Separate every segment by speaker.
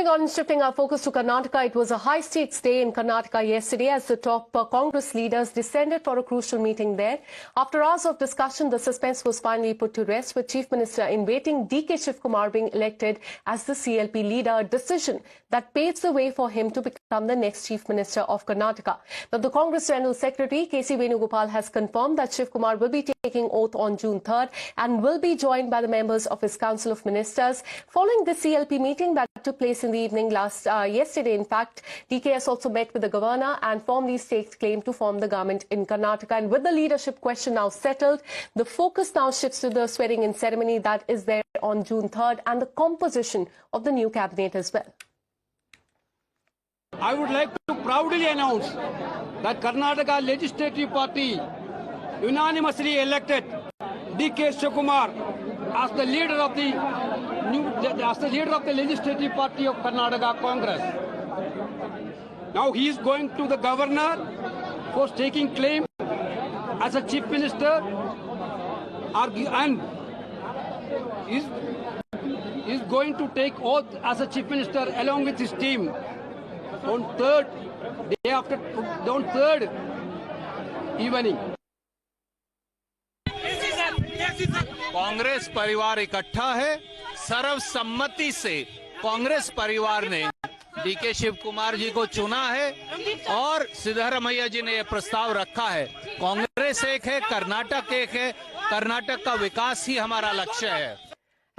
Speaker 1: moving on and shifting our focus to Karnataka, it was a high-stakes day in Karnataka yesterday as the top Congress leaders descended for a crucial meeting there. After hours of discussion, the suspense was finally put to rest, with Chief Minister in waiting D.K. Shivkumar being elected as the CLP leader, a decision that paves the way for him to become the next Chief Minister of Karnataka. Now, the Congress General Secretary, K.C. Venugopal, has confirmed that Shivkumar will be taking oath on June 3rd and will be joined by the members of his Council of Ministers. Following the CLP meeting that took place in the evening yesterday, in fact, DK has also met with the governor and formally staked claim to form the government in Karnataka. And with the leadership question now settled, the focus now shifts to the swearing-in ceremony that is there on June 3rd and the composition of the new cabinet as well.
Speaker 2: I would like to proudly announce that Karnataka Legislative Party unanimously elected D.K. Shivkumar as the leader of the Legislative Party of Karnataka Congress. Now he is going to the governor for taking claim as a chief minister, and is going to take oath as a chief minister along with his team on third evening.
Speaker 3: Congress परिवार इकट्ठा है। सर्वसम्मति से कांग्रेस परिवार ने DK Shiv Kumar ji को चुना है और सिद्धरामैया जी ने यह प्रस्ताव रखा है। कांग्रेस एक है, कर्नाटक एक है। कर्नाटक का विकास ही हमारा लक्ष्य है।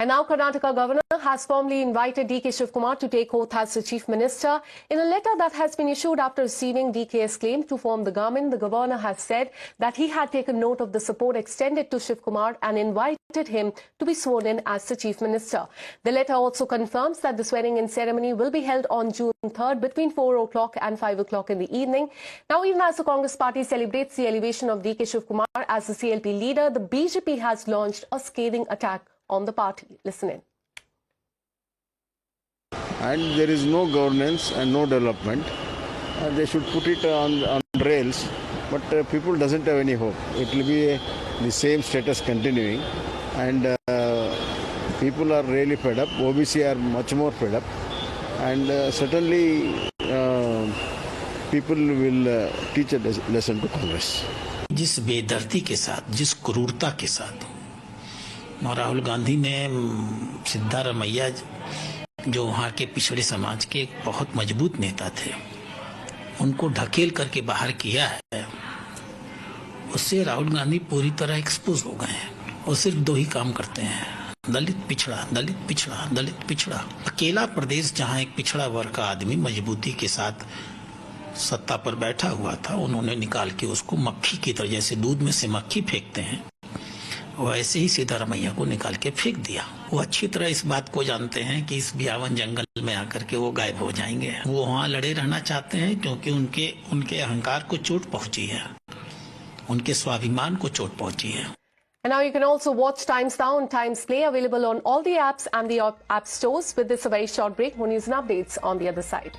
Speaker 1: And now Karnataka governor has formally invited D.K. Shivkumar to take oath as the chief minister. In a letter that has been issued after receiving D.K.'s claim to form the government, the governor has said that he had taken note of the support extended to Shivkumar and invited him to be sworn in as the chief minister. The letter also confirms that the swearing-in ceremony will be held on June 3rd between 4 o'clock and 5 o'clock in the evening. Now, even as the Congress party celebrates the elevation of D.K. Shivkumar as the CLP leader, the BJP has launched a scathing attack on the party. Listen in.
Speaker 4: And there is no governance and no development. They should put it on rails, but people doesn't have any hope. It will be the same status continuing, and people are really fed up. OBC are much more fed up, and certainly people will teach a lesson to Congress.
Speaker 5: जिस बेदर्दी के साथ, जिस क्रूरता के साथ राहुल गांधी ने सिद्धरामैया जो वहाँ के पिछड़े समाज के एक बहुत मजबूत नेता थे, उनको ढकेल करके बाहर किया है, उससे राहुल गांधी पूरी तरह एक्सपोज हो गए हैं। वो सिर्फ दो ही काम करते हैं, दलित पिछड़ा, दलित पिछड़ा, दलित पिछड़ा। अकेला प्रदेश जहाँ एक पिछड़ा वर्ग का आदमी मजबूती के साथ सत्ता पर बैठा हुआ था, उन्होंने निकाल के उसको मक्खी की तरह, जैसे दूध में से मक्खी फेंकते हैं, वैसे ही सिद्धरामैया को निकाल के फेंक दिया। वो अच्छी तरह इस बात को जानते हैं कि इस बियावन जंगल में आकर के वो गायब हो जाएंगे। वो वहाँ लड़े रहना चाहते हैं क्योंकि उनके अहंकार को चोट पहुंची है, उनके स्वाभिमान को चोट पहुंची है।
Speaker 1: And now you can also watch Times Now and Times Play, available on all the apps and the app stores. With this, a very short break. More news and updates on the other side.